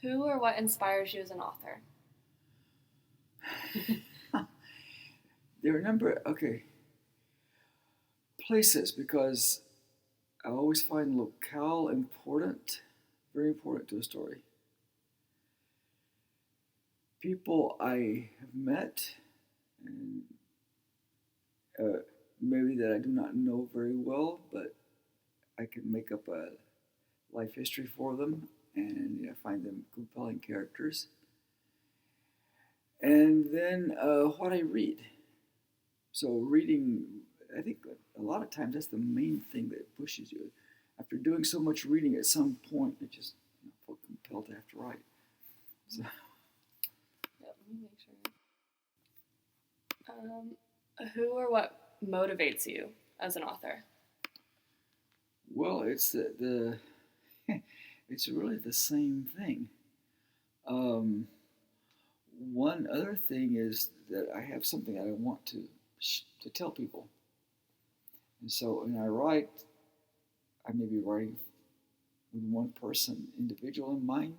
Who or what inspires you as an author? There are a number, okay, places because I always find locale important, very important to a story. People I have met and uh, maybe that I do not know very well, but I can make up a life history for them and find them compelling characters. And then what I read. So reading, I think a lot of times that's the main thing that pushes you. After doing so much reading, at some point, you just feel compelled to have to write. So, Yep, let me make sure. Who or what motivates you as an author? well, it's the it's really the same thing. Um, One other thing is that I have something that I want to tell people, and so when I write, I may be writing with one person, individual in mind,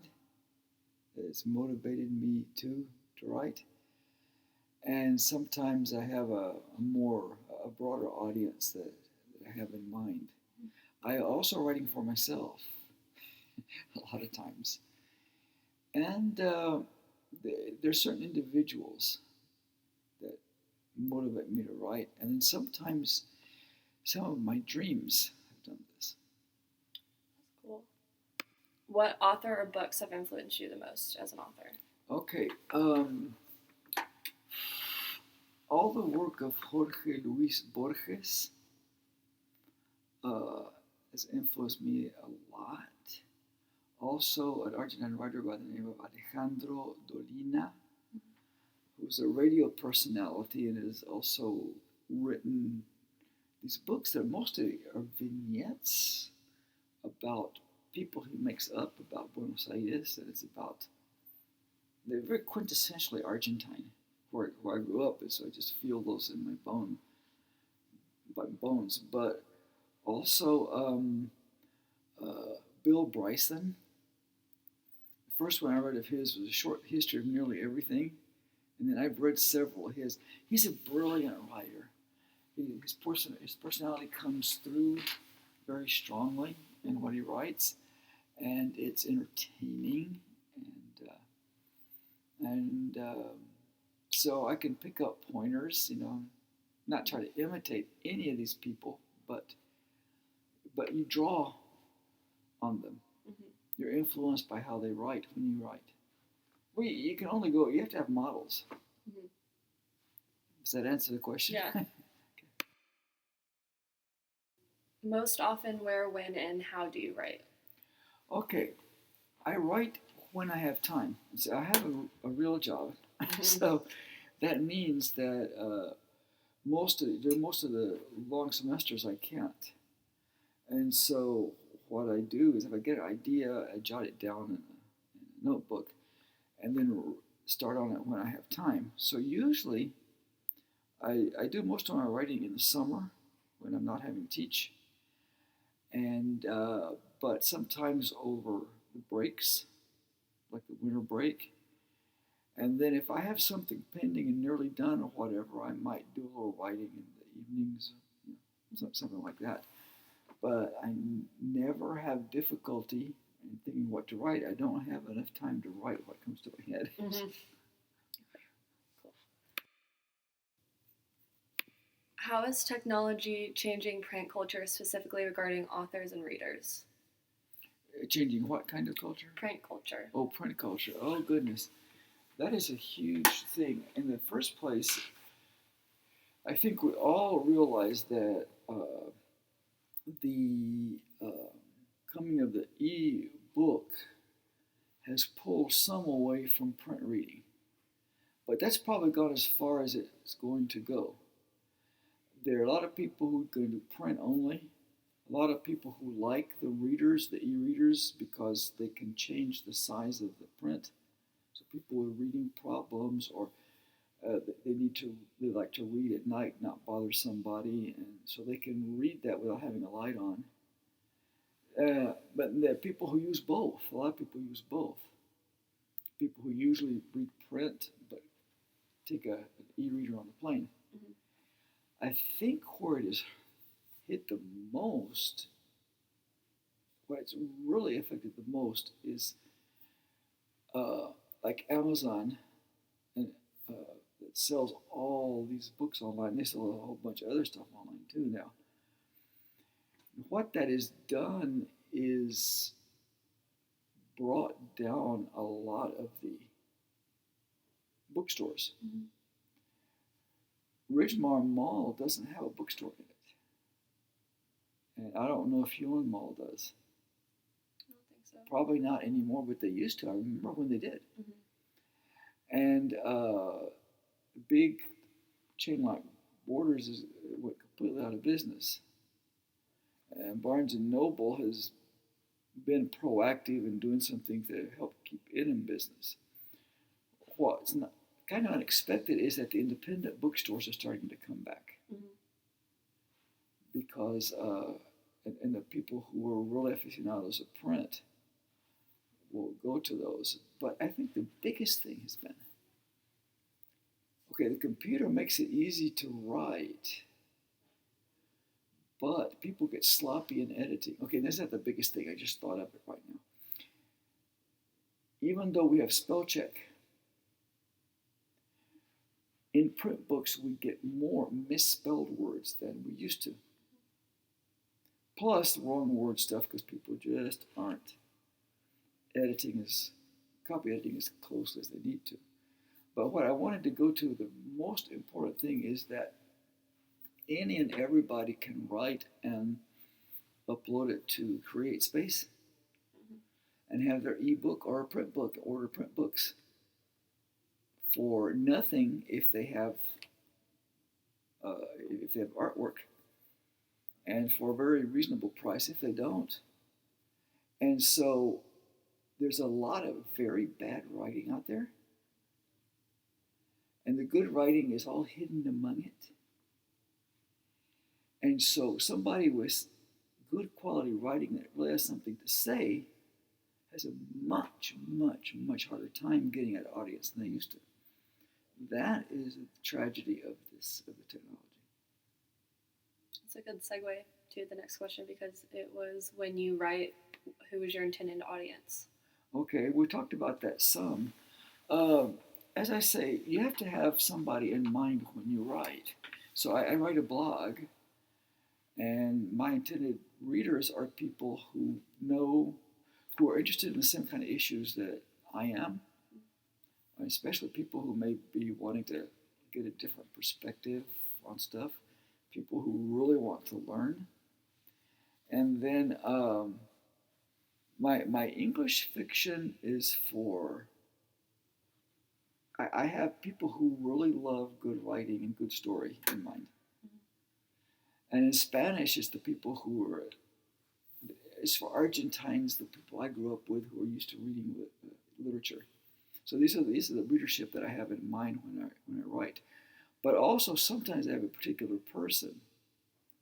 that has motivated me to write, and sometimes I have a broader audience that I have in mind. I also writing for myself a lot of times, and there's certain individuals that motivate me to write, and then sometimes some of my dreams have done this. Cool. What author or books have influenced you the most as an author? Okay, all the work of Jorge Luis Borges uh, has influenced me a lot. Also, an Argentine writer by the name of Alejandro Dolina, who's a radio personality and has also written these books that mostly are vignettes about people he makes up about Buenos Aires, and it's about they're very quintessentially Argentine, where I grew up, and so I just feel those in my bones. But also Bill Bryson. The first one I read of his was a short history of nearly everything, and then I've read several of his. He's a brilliant writer. His personality comes through very strongly in what he writes, and it's entertaining, and so I can pick up pointers, not try to imitate any of these people, but you draw on them. Mm-hmm. You're influenced by how they write when you write. Well, you can only go. You have to have models. Mm-hmm. Does that answer the question? Yeah. Most often, where, when, and how do you write? Okay, I write when I have time. So I have a real job, Mm-hmm. so that means that most of the long semesters I can't, and so what I do is if I get an idea, I jot it down in a notebook, and then start on it when I have time. So usually, I do most of my writing in the summer when I'm not having to teach, and but sometimes over the breaks, like the winter break. And then if I have something pending and nearly done or whatever, I might do a little writing in the evenings, something like that. But I never have difficulty in thinking what to write. I don't have enough time to write what comes to my head. Mm-hmm. Cool. How is technology changing print culture, specifically regarding authors and readers? Changing what kind of culture? Print culture. Oh, print culture. Oh, goodness. That is a huge thing. In the first place, I think we all realize that the coming of the e-book has pulled some away from print reading. But that's probably gone as far as it's going to go. There are a lot of people who are going to print only. A lot of people who like the readers, the e-readers, because they can change the size of the print. So people with reading problems, or they like to read at night, not bother somebody, and so they can read that without having a light on. But there are people who use both. A lot of people use both. people who usually read print but take an e-reader on the plane. Mhm. I think where it has hit the most, where it's really affected the most, is like Amazon, and that sells all these books online. They sell a whole bunch of other stuff online too now. What that has done is brought down a lot of the bookstores. Mhm. Ridgemar Mall doesn't have a bookstore in it. And I don't know if Huron Mall does. I don't think so. Probably not anymore, but they used to. I remember when they did. Mhm. And big chain like Borders went completely out of business. And Barnes and Noble has been proactive in doing something to help keep it in business. What's not kind of unexpected is that the independent bookstores are starting to come back Mhm. because and the people who are really aficionados of print will go to those. But I think the biggest thing has been, okay, the computer makes it easy to write, but people get sloppy in editing. Okay, that's not the biggest thing. I just thought of it right now. Even though we have spell check, in print books we get more misspelled words than we used to. Plus wrong word stuff because people just aren't copy editing as closely as they need to. But what I wanted to go to, the most important thing is that any and everybody can write and upload it to CreateSpace and have their ebook or a print book, order print books for nothing if they have artwork, and for a very reasonable price if they don't. And so there's a lot of very bad writing out there, and the good writing is all hidden among it. And so somebody with good quality writing that really has something to say has a much, much, much harder time getting an audience than they used to. That is the tragedy of the technology. It's a good segue to the next question because it was when you write, who is your intended audience? Okay, we talked about that some. As I say, you have to have somebody in mind when you write. So I write a blog, and my intended readers are people who are interested in the same kind of issues that I am, especially people who may be wanting to get a different perspective on stuff, people who really want to learn. And then my English fiction is for, I have people who really love good writing and good story in mind. And in Spanish, it's the people who are, as for Argentines, the people I grew up with who are used to reading literature. So these are the readership that I have in mind when I write. But also sometimes I have a particular person,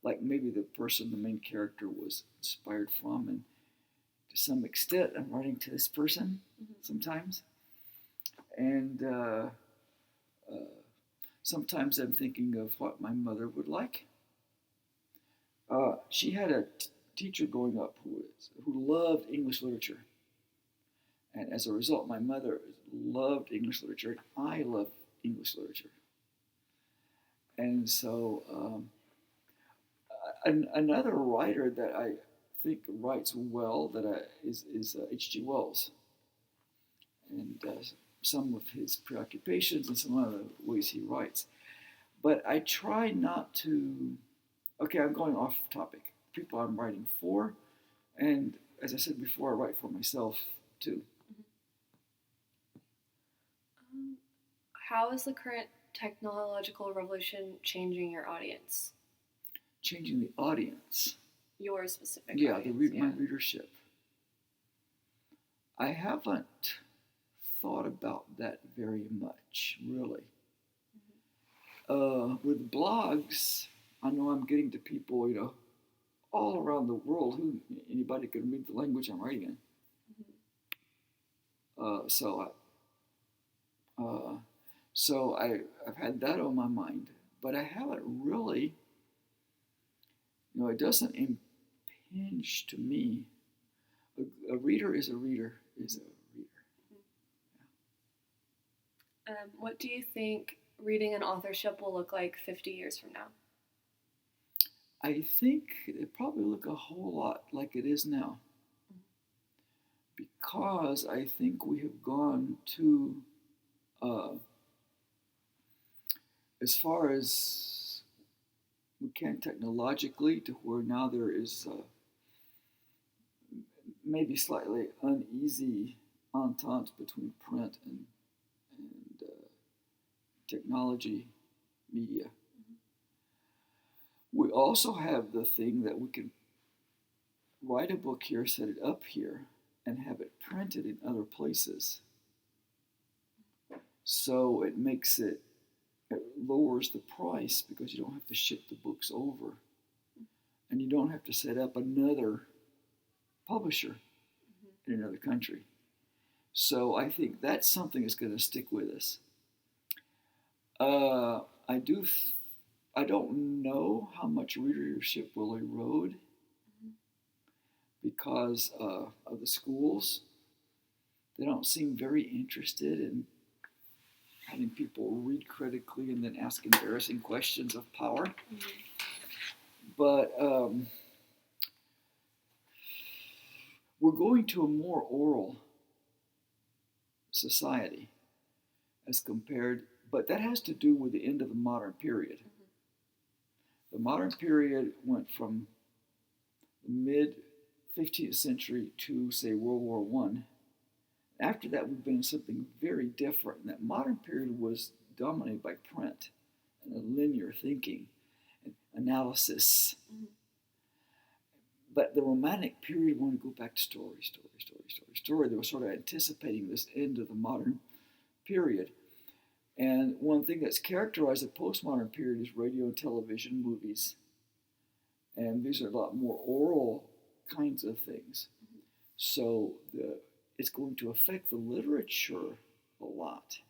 like maybe the person the main character was inspired from, and to some extent I'm writing to this person sometimes. And sometimes I'm thinking of what my mother would like. She had a teacher growing up who loved English literature. And as a result, my mother loved English literature, and I love English literature. And so another writer that I think writes well is H.G. Wells. And some of his preoccupations and some of the ways he writes. But I try not to, okay, I'm going off topic. People I'm writing for, and as I said before, I write for myself too. How is the current technological revolution changing your audience? Changing the audience. Your specific audience. My readership. I haven't thought about that very much, really. With blogs, I know I'm getting to people, all around the world anybody can read the language I'm writing in. So So I've had that on my mind, but I haven't really, it doesn't impinge to me. A reader is a reader is a reader. What do you think reading an authorship will look like 50 years from now? I think it probably look a whole lot like it is now, because I think we have gone to, as far as we can technologically, to where now there is maybe slightly uneasy entente between print and technology media. We also have the thing that we can write a book here, set it up here, and have it printed in other places. So it lowers the price because you don't have to ship the books over. And you don't have to set up another publisher in another country. So I think that's something that's going to stick with us. I don't know how much readership will erode because of the schools. They don't seem very interested in having people read critically and then ask embarrassing questions of power. But we're going to a more oral society as compared, but that has to do with the end of the modern period. The modern period went from the mid-15th century to, say, World War I. After that, we've been in something very different. And that modern period was dominated by print and linear thinking and analysis. But the Romantic period wanted to go back to story. They were sort of anticipating this end of the modern period. And one thing that's characterized the postmodern period is radio and television, movies. And these are a lot more oral kinds of things. So it's going to affect the literature a lot,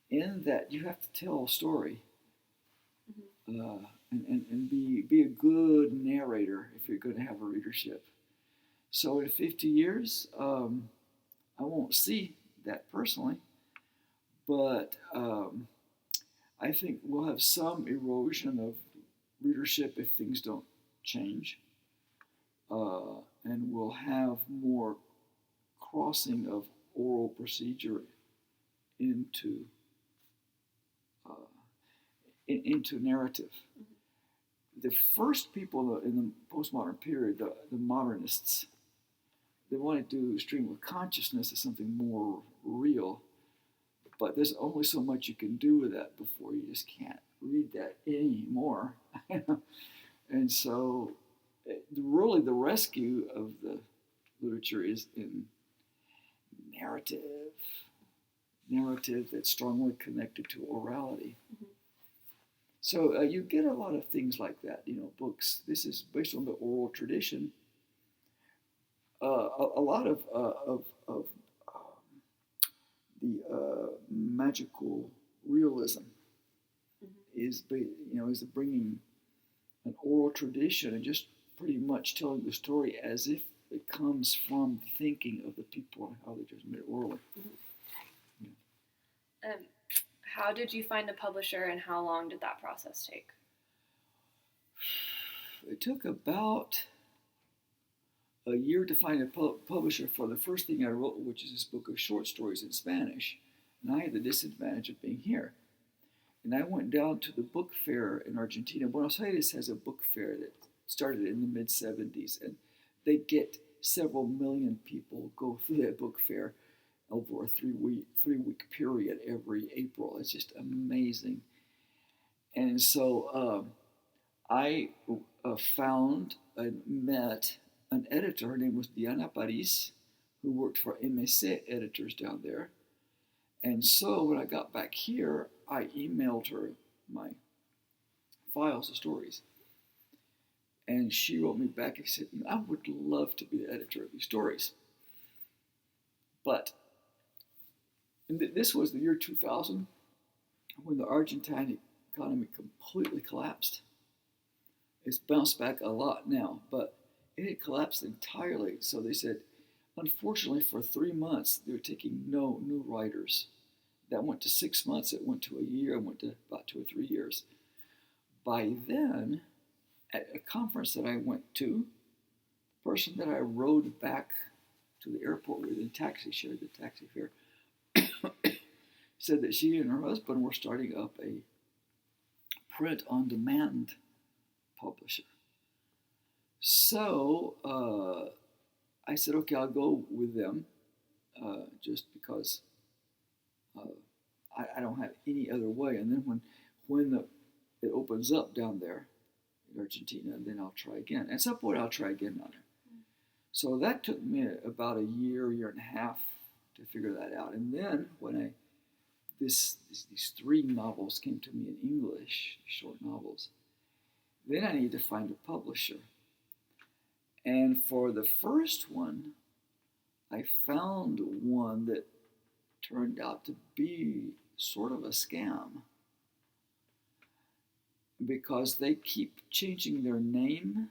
in that you have to tell a story and be a good narrator if you're going to have a readership. So in 50 years, I won't see that personally, but I think we'll have some erosion of readership if things don't change, and we'll have more crossing of oral procedure into narrative. The first people in the postmodern period, the modernists, they wanted to do stream of consciousness as something more real, but there's only so much you can do with that before you just can't read that anymore. And so really the rescue of the literature is in narrative that's strongly connected to orality. So you get a lot of things like that, books. This is based on the oral tradition. A lot of the magical realism is bringing an oral tradition and just pretty much telling the story as if it comes from the thinking of the people and how they just made it orally. How did you find a publisher, and how long did that process take? It took about a year to find a publisher for the first thing I wrote, which is this book of short stories in Spanish. And I had the disadvantage of being here. And I went down to the book fair in Argentina. Buenos Aires has a book fair that started in the mid-'70s, and they get several million people go through that book fair over a three-week period every April. It's just amazing. And so I found and met an editor. Her name was Diana Paris, who worked for MSC editors down there. And so when I got back here, I emailed her my files of stories. And she wrote me back and said, I would love to be the editor of these stories. But And this was the year 2000 when the Argentine economy completely collapsed. It's bounced back a lot now, but it had collapsed entirely. So they said, unfortunately, for 3 months, they were taking no new writers. That went to 6 months, it went to a year, it went to about 2 or 3 years. By then, at a conference that I went to, the person that I rode back to the airport with in a taxi, shared the taxi fare, said that she and her husband were starting up a print-on-demand publisher. So I said, okay, I'll go with them just because I don't have any other way. And then when it opens up down there in Argentina, then I'll try again. At some point, I'll try again down there. So that took me about a year and a half to figure that out. And then when these 3 novels came to me in English, short novels, then I needed to find a publisher. And for the first one, I found one that turned out to be sort of a scam because they keep changing their name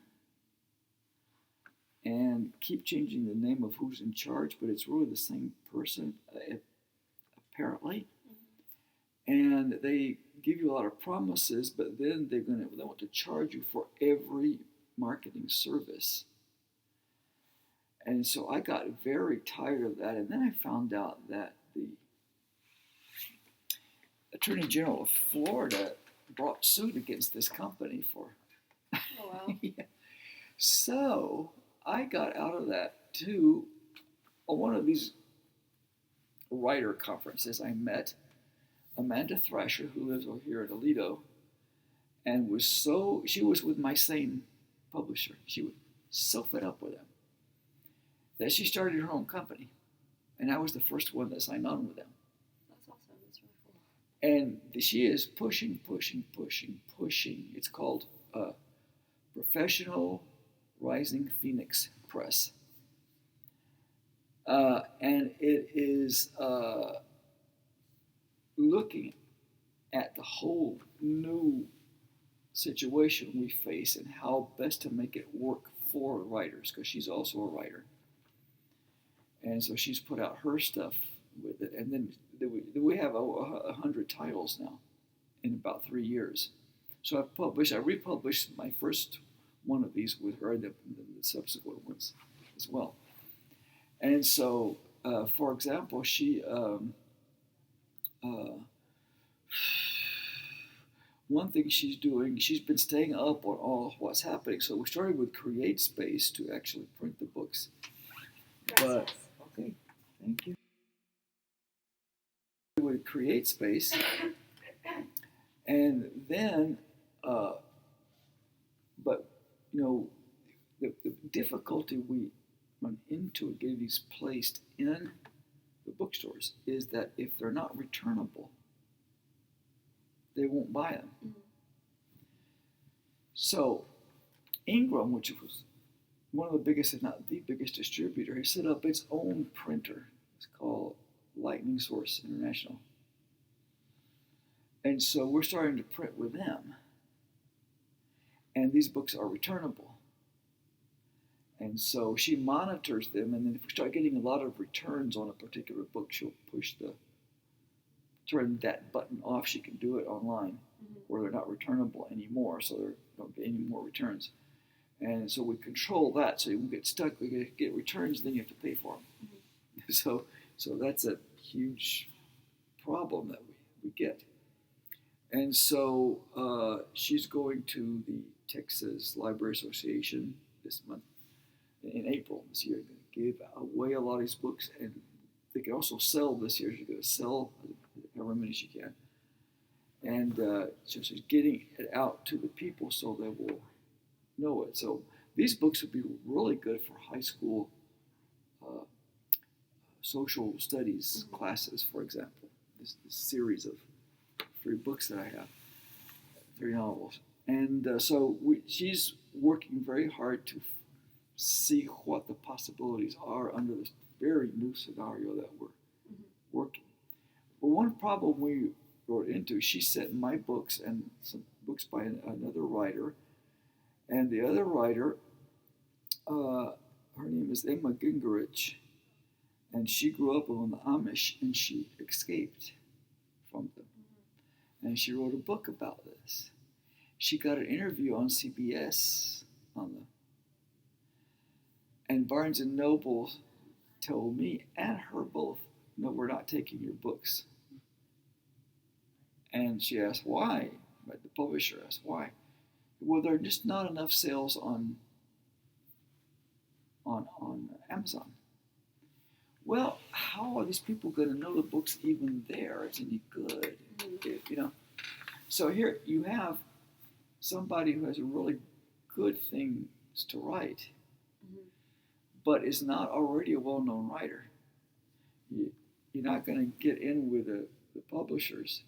and keep changing the name of who's in charge, but it's really the same person, apparently. And they give you a lot of promises, but then they want to charge you for every marketing service. And so I got very tired of that. And then I found out that the Attorney General of Florida brought suit against this company for. Oh, wow. Yeah. So I got out of that too. On one of these writer conferences, I met Amanda Thrasher, who lives over here in Aledo, and she was with my same publisher. She was so fed up with them that she started her own company, and I was the first one that signed on with them. That's awesome. That's really cool. And she is pushing. It's called Professional Rising Phoenix Press, and it is looking at the whole new situation we face and how best to make it work for writers, because she's also a writer. And so she's put out her stuff with it. And then we have 100 titles now in about 3 years. So I republished my first one of these with her, and the subsequent ones as well. And so, for example, she, one thing she's doing, she's been staying up on all of what's happening. So we started with CreateSpace to actually print the books. But, okay, thank you. With CreateSpace, and then, but you know, the difficulty we run into getting these placed in the bookstores is that if they're not returnable, they won't buy them. Mm-hmm. So Ingram, which was one of the biggest, if not the biggest distributor, has set up its own printer. It's called Lightning Source International. And so we're starting to print with them. And these books are returnable. And so she monitors them, and then if we start getting a lot of returns on a particular book, she'll turn that button off. She can do it online, where they're not returnable anymore, so they don't get any more returns. And so we control that, so you won't get stuck. We get returns, then you have to pay for them. Mm-hmm. So that's a huge problem that we get. And so she's going to the Texas Library Association this month, in April this year, to give away a lot of these books, and they can also sell this year. She's going to sell however many she can. And so she's getting it out to the people so they will know it. So these books would be really good for high school social studies classes, for example. This series of 3 books that I have, 3 novels. And so she's working very hard to see what the possibilities are under this very new scenario that we're working. But one problem we wrote into, she sent my books and some books by another writer, and the other writer, her name is Emma Gingerich, and she grew up on the Amish, and she escaped from them, and she wrote a book about this. She got an interview on CBS and Barnes and Noble told me and her both, no, we're not taking your books. And she asked why. But the publisher asked why. Well, there are just not enough sales on Amazon. Well, how are these people going to know the book's even there? It's any good, you know? So here you have somebody who has a really good things to write, but is not already a well-known writer. You're not going to get in with the publishers.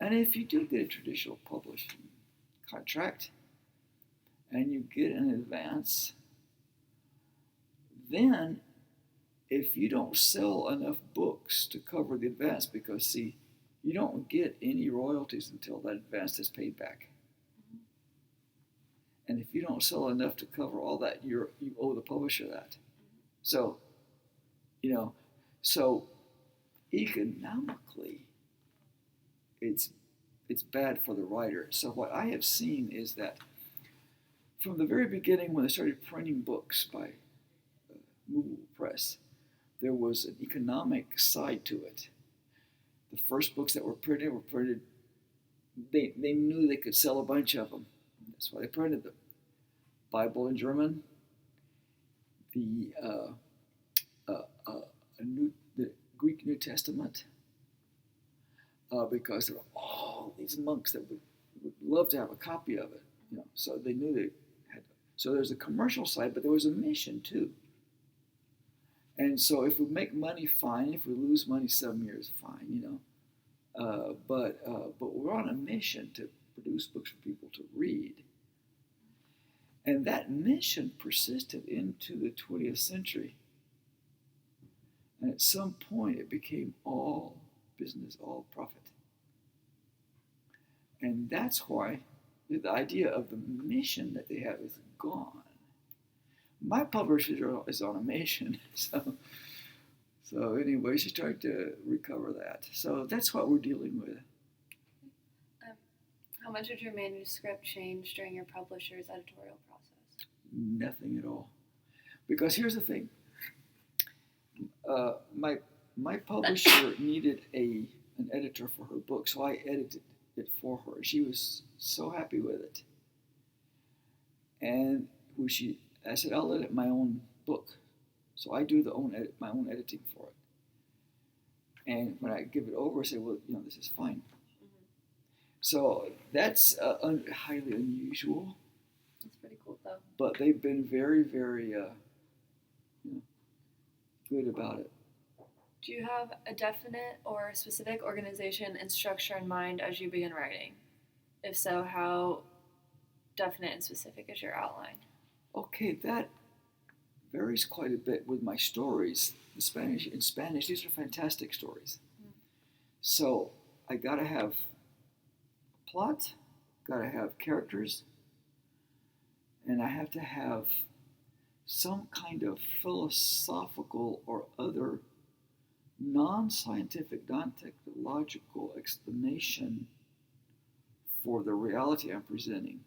And if you do get a traditional publishing contract and you get an advance, then if you don't sell enough books to cover the advance, because see, you don't get any royalties until that advance is paid back. And if you don't sell enough to cover all that, you owe the publisher that. So, you know, so economically, it's bad for the writer. So what I have seen is that from the very beginning, when they started printing books by Movable Press, there was an economic side to it. The first books that were printed, they knew they could sell a bunch of them. That's why they printed them. Bible in German, the Greek New Testament, because there were all these monks that would love to have a copy of it. You know, so they knew they had. So there's a commercial side, but there was a mission too. And so if we make money, fine. If we lose money some years, fine. You know, but we're on a mission to produce books for people to read. And that mission persisted into the 20th century. And at some point, it became all business, all profit. And that's why the idea of the mission that they have is gone. My publisher is on a mission, so anyway, she's trying to recover that. So that's what we're dealing with. How much did your manuscript change during your publisher's editorial process? Nothing at all. Because here's the thing. My publisher needed an editor for her book, so I edited it for her. She was so happy with it. And I said, I'll edit my own book. So I do my own editing for it. And when I give it over, I say, well, you know, this is fine. So that's highly unusual. That's pretty cool, though. But they've been very, very good about it. Do you have a definite or specific organization and structure in mind as you begin writing? If so, how definite and specific is your outline? Okay, that varies quite a bit with my stories. In Spanish, these are fantastic stories. So I gotta have a plot, gotta have characters, and I have to have some kind of philosophical or other non-scientific, non-technological explanation for the reality I'm presenting.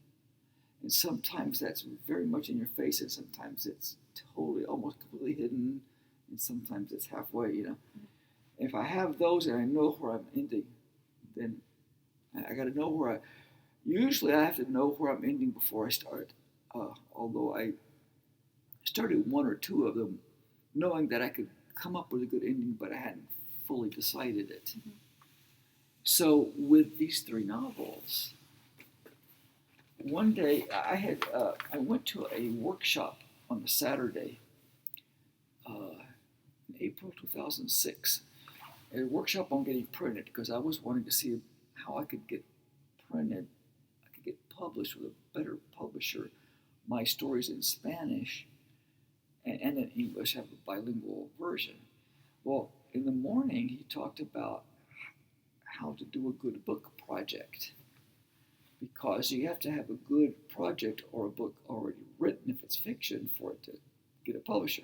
And sometimes that's very much in your face, and sometimes it's totally, almost completely hidden, and sometimes it's halfway, you know. If I have those and I know where I'm ending, then I got to know usually I have to know where I'm ending before I start. Although I started one or two of them knowing that I could come up with a good ending, but I hadn't fully decided it. Mm-hmm. So with these three novels, one day I went to a workshop on a Saturday in April 2006, a workshop on getting printed, because I was wanting to see how I could get printed, I could get published with a better publisher, my stories in Spanish and in English, have a bilingual version. Well, in the morning he talked about how to do a good book project, because you have to have a good project or a book already written if it's fiction for it to get a publisher.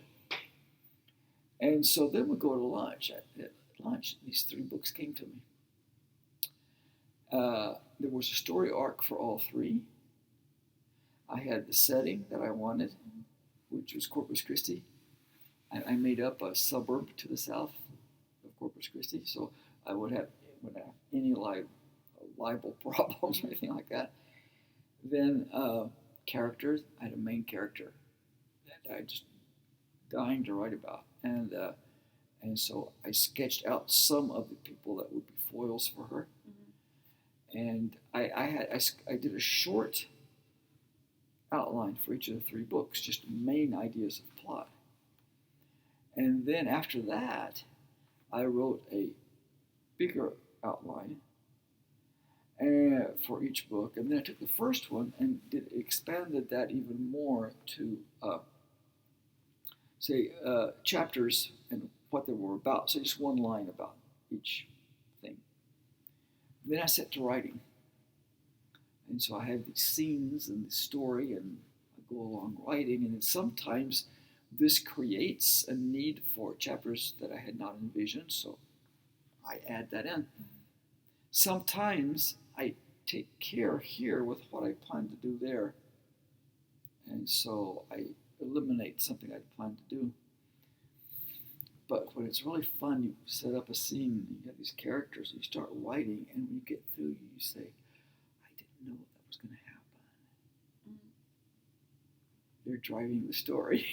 And so then we go to lunch. At lunch, these 3 books came to me. There was a story arc for all 3. I had the setting that I wanted, which was Corpus Christi. I made up a suburb to the south of Corpus Christi, so I wouldn't have any libel problems or anything like that. Then characters, I had a main character that I just dying to write about, and so I sketched out some of the people that would be foils for her, and I did a short outline for each of the 3 books, just main ideas of plot. And then after that, I wrote a bigger outline for each book. And then I took the first one and expanded that even more to, chapters and what they were about. So just one line about each thing. Then I set to writing. And so I have these scenes and the story, and I go along writing. And then sometimes this creates a need for chapters that I had not envisioned, so I add that in. Sometimes I take care here with what I plan to do there, and so I eliminate something I'd planned to do. But when it's really fun, you set up a scene, you have these characters, and you start writing, and when you get through, you say, I didn't know that was going to happen. They're driving the story.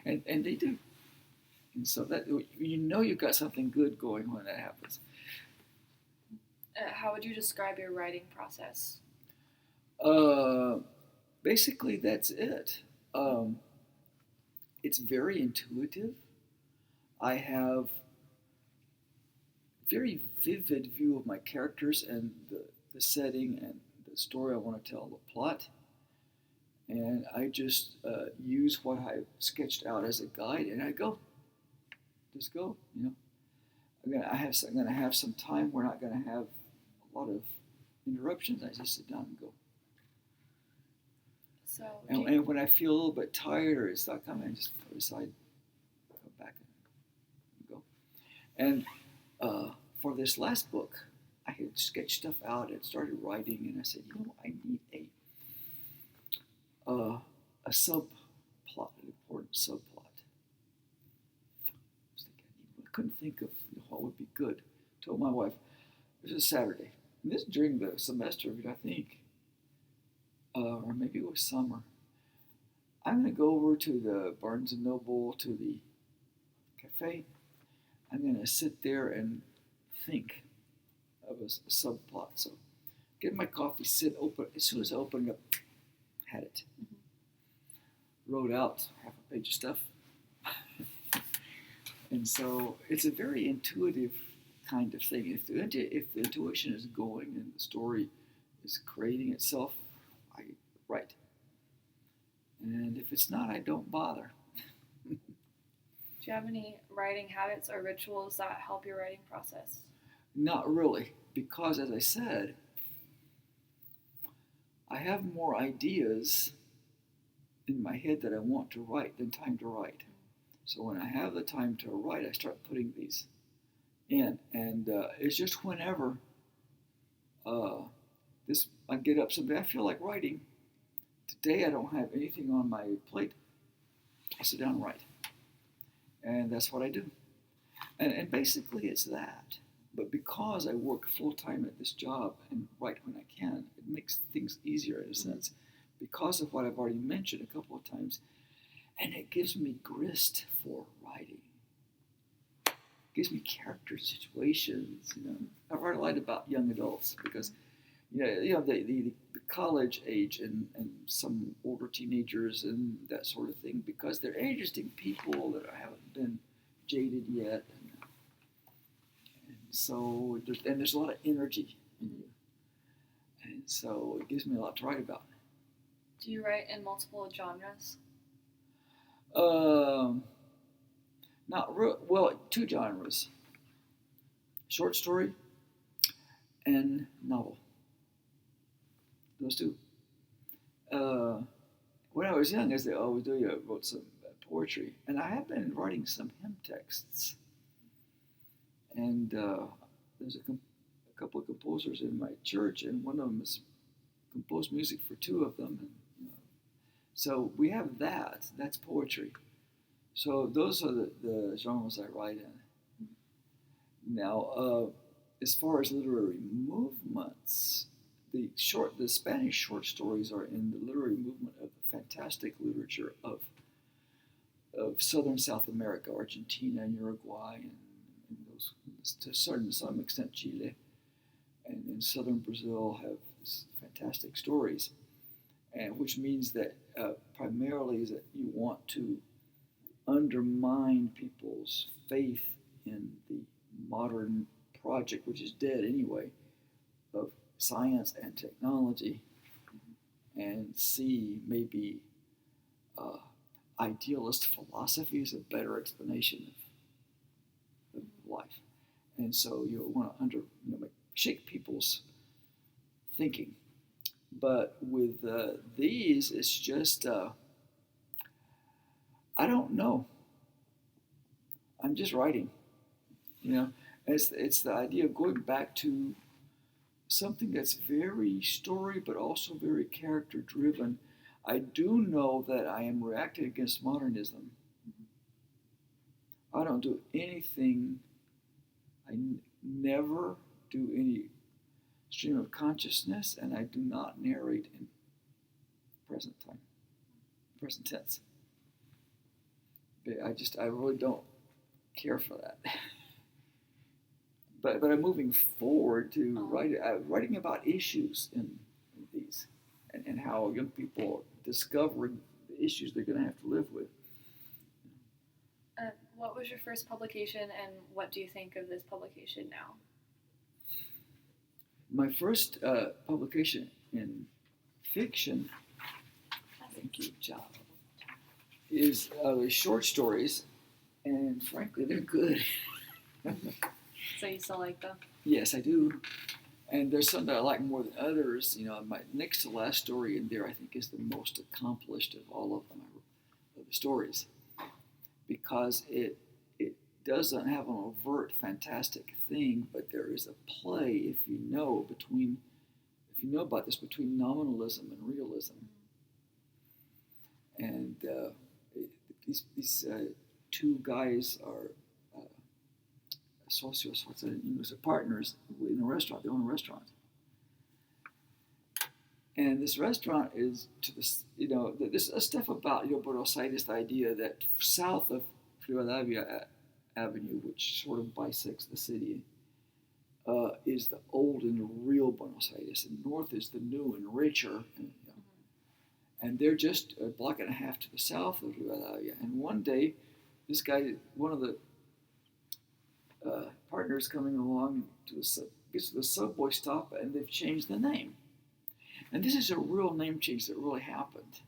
And they do. And so that you've got something good going when that happens. How would you describe your writing process? Basically, that's it. It's very intuitive. I have very vivid view of my characters and the setting and the story I want to tell, the plot. And I just use what I sketched out as a guide, and I go. Just go, I'm gonna have some time. We're not gonna have a lot of interruptions. I just sit down and go. So. And when I feel a little bit tired or it's not coming, I just put aside, go back and go. And for this last book, I had sketched stuff out and started writing, and I said, I need a subplot, an important subplot. I couldn't think of what would be good. I told my wife, it was a Saturday, and this is during the semester, I think, or maybe it was summer. I'm going to go over to the Barnes & Noble, to the cafe. I'm going to sit there and think of a subplot. So get my coffee, sit open. As soon as I opened up, had it. Wrote out half a page of stuff. And so it's a very intuitive kind of thing. If the intuition is going and the story is creating itself, I write. And if it's not, I don't bother. Do you have any writing habits or rituals that help your writing process? Not really, because as I said, I have more ideas in my head that I want to write than time to write. So when I have the time to write, I start putting these in, and it's just whenever I get up someday, I feel like writing. Today I don't have anything on my plate. I sit down and write, and that's what I do. And basically it's that. But because I work full time at this job and write when I can, it makes things easier in a sense, because of what I've already mentioned a couple of times. And it gives me grist for writing. It gives me character situations. I write a lot about young adults because, the college age and some older teenagers and that sort of thing, because they're interesting people that haven't been jaded yet. And so there's a lot of energy in you. And so it gives me a lot to write about. Do you write in multiple genres? Two genres. Short story and novel. Those two. When I was young, as they always do, I wrote some poetry, and I have been writing some hymn texts. And there's a couple of composers in my church, and one of them has composed music for two of them. And, so we have that. That's poetry. So those are the genres I write in. Now, as far as literary movements, the Spanish short stories are in the literary movement of the fantastic literature of southern South America, Argentina and Uruguay, and those, to some extent Chile, and in southern Brazil have fantastic stories, and which means that primarily is that you want to undermine people's faith in the modern project, which is dead anyway, of science and technology, and see maybe idealist philosophy is a better explanation of life. And so you want to shake people's thinking. But with these, it's just, I don't know. I'm just writing, It's the idea of going back to something that's very story, but also very character driven. I do know that I am reacting against modernism. I don't do anything, I never do any stream of consciousness, and I do not narrate in present tense. I really don't care for that. But I'm moving forward to writing about issues in these, and how young people discover the issues they're going to have to live with. What was your first publication, and what do you think of this publication now? My first publication in fiction, thank you, John, is short stories, and frankly, they're good. So you still like them? Yes, I do. And there's some that I like more than others. My next to last story in there, I think, is the most accomplished of all of them, of the stories, because it doesn't have an overt fantastic thing, but there is a play, if you know about this, between nominalism and realism. And these two guys are socios, what's that in English? Partners in a restaurant. They own a restaurant. And this restaurant is there's stuff about Buenos Aires, the idea that south of Rivadavia Avenue, which sort of bisects the city, is the old and real Buenos Aires, and north is the new and richer. And they're just a block and a half to the south of Rivadavia. And one day, this guy, one of the partners coming along gets to the subway stop, and they've changed the name. And this is a real name change that really happened,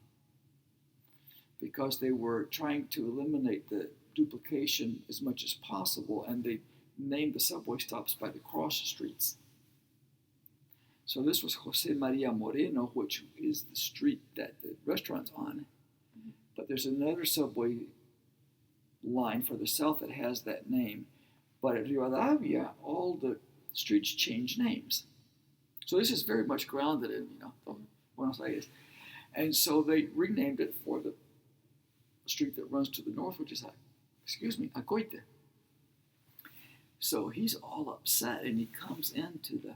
because they were trying to eliminate the duplication as much as possible, and they named the subway stops by the cross streets. So this was Jose Maria Moreno, which is the street that the restaurant's on. But there's another subway line further south that has that name. But at Rivadavia, all the streets change names. So this is very much grounded in, Buenos Aires. And so they renamed it for the street that runs to the north, which is, Acoite. So he's all upset, and he comes into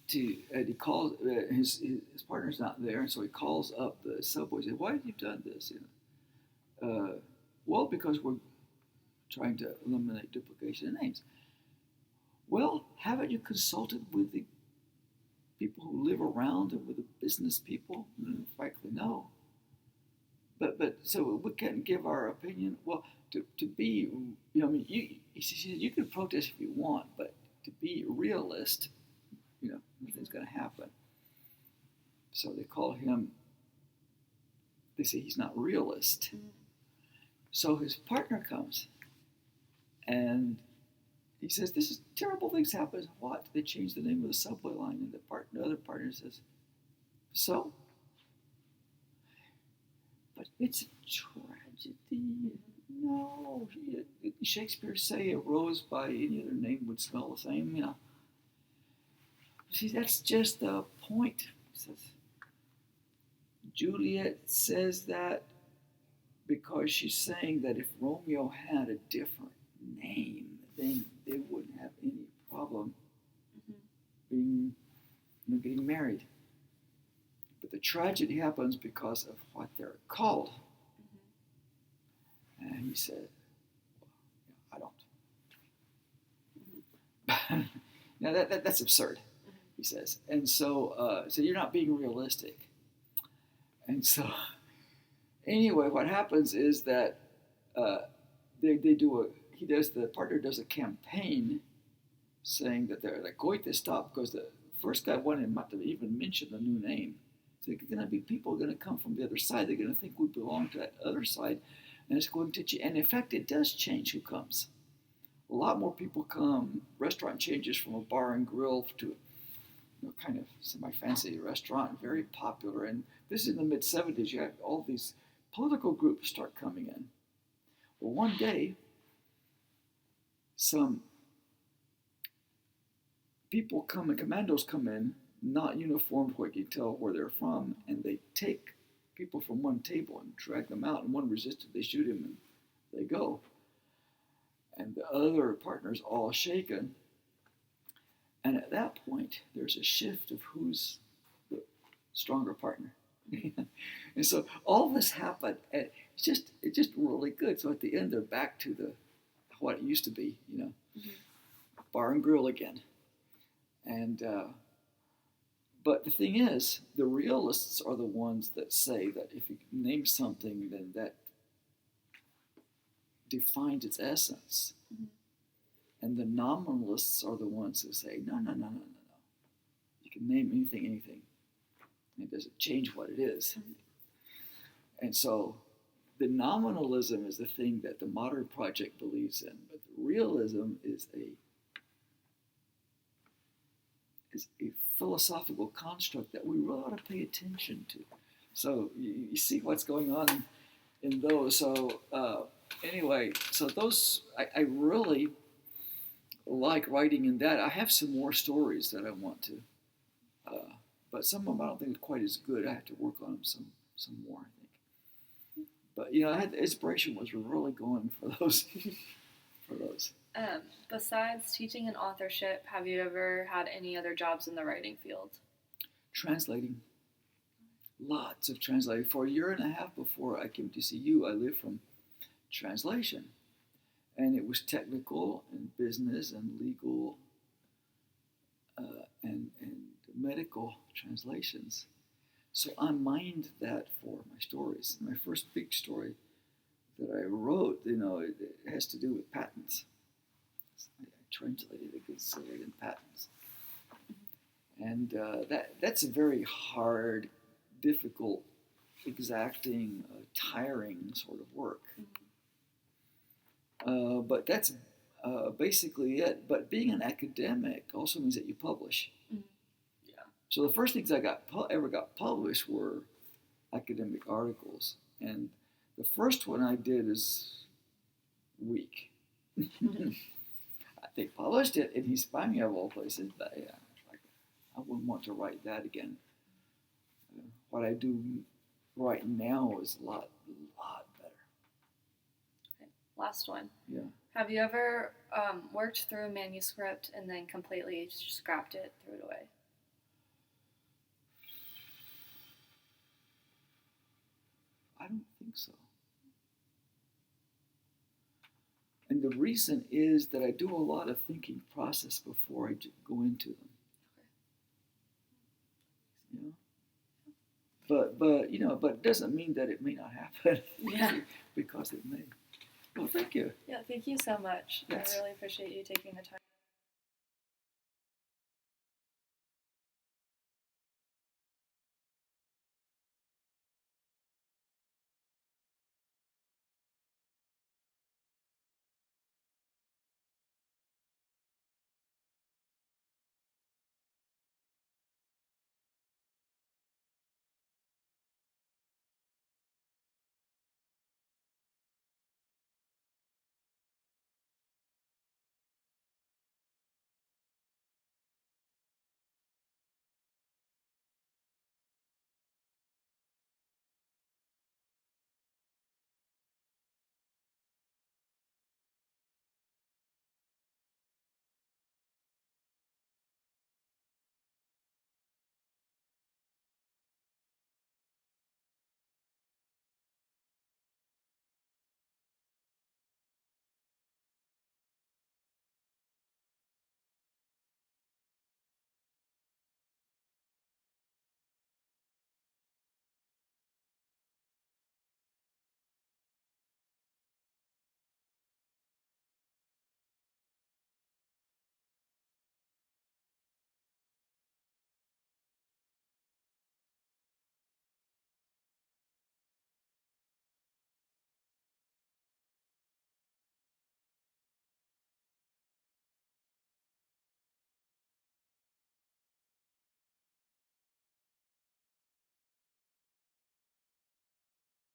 he calls, his partner's not there, and so he calls up the subway and says, "Why have you done this?" Well, because we're trying to eliminate duplication of names. Well, haven't you consulted with the people who live around and with the business people? Frankly, no. But so we can't give our opinion. Well, to be, he says, you can protest if you want, but to be a realist, nothing's going to happen. So they call him, they say he's not realist. So his partner comes, and he says, this is terrible things happen. What? They changed the name of the subway line. And the other partner says, so? But it's a tragedy. No. Shakespeare say a rose by any other name would smell the same, you know. See, that's just the point. He says, Juliet says that because she's saying that if Romeo had a different name, then they wouldn't have any problem getting married. But the tragedy happens because of what they're called. And he said, I don't. Now that's absurd, he says. And so you're not being realistic. And so anyway, what happens is that the partner does a campaign saying that they're like going to stop because the first guy wanted not to even mention the new name. So there's going to be people going to come from the other side. They're going to think we belong to that other side, and it's going to change. And in fact, it does change who comes. A lot more people come. Restaurant changes from a bar and grill to kind of semi-fancy restaurant, very popular. And this is in the mid-'70s. You have all these political groups start coming in. Well, one day, some people come and commandos come in, not uniformed where you can tell where they're from, and they take people from one table and drag them out, and one resisted, they shoot him, and they go. And the other partner's all shaken. And at that point, there's a shift of who's the stronger partner. And so all this happened, and it's just really good. So at the end, they're back to what it used to be, bar and grill again. And but the thing is, the realists are the ones that say that if you name something, then that defines its essence. And the nominalists are the ones who say, no. You can name anything. It doesn't change what it is. And so the nominalism is the thing that the modern project believes in, but the realism is a philosophical construct that we really ought to pay attention to. So you see what's going on in those. So anyway, so those, I really like writing in that. I have some more stories that I want to, but some of them I don't think are quite as good. I have to work on them some more, I think. But I had the inspiration was really going for those. Besides teaching and authorship, have you ever had any other jobs in the writing field? Translating. Lots of translating. For a year and a half before I came to CU, I lived from translation. And it was technical and business and legal and medical translations. So I mined that for my stories. My first big story that I wrote, it has to do with patents. I translated a gazillion patents. And that's a very hard, difficult, exacting, tiring sort of work. But that's basically it. But being an academic also means that you publish. Yeah. So the first things I ever got published were academic articles. And the first one I did is weak. They published it in Hispania of all places, but yeah, I wouldn't want to write that again. What I do right now is a lot better. Okay. Last one. Yeah. Have you ever worked through a manuscript and then completely scrapped it, threw it away? I don't think so. And the reason is that I do a lot of thinking process before I go into them. But it doesn't mean that it may not happen. Yeah. Because it may. Well, thank you. Yeah, thank you so much. Yes. I really appreciate you taking the time.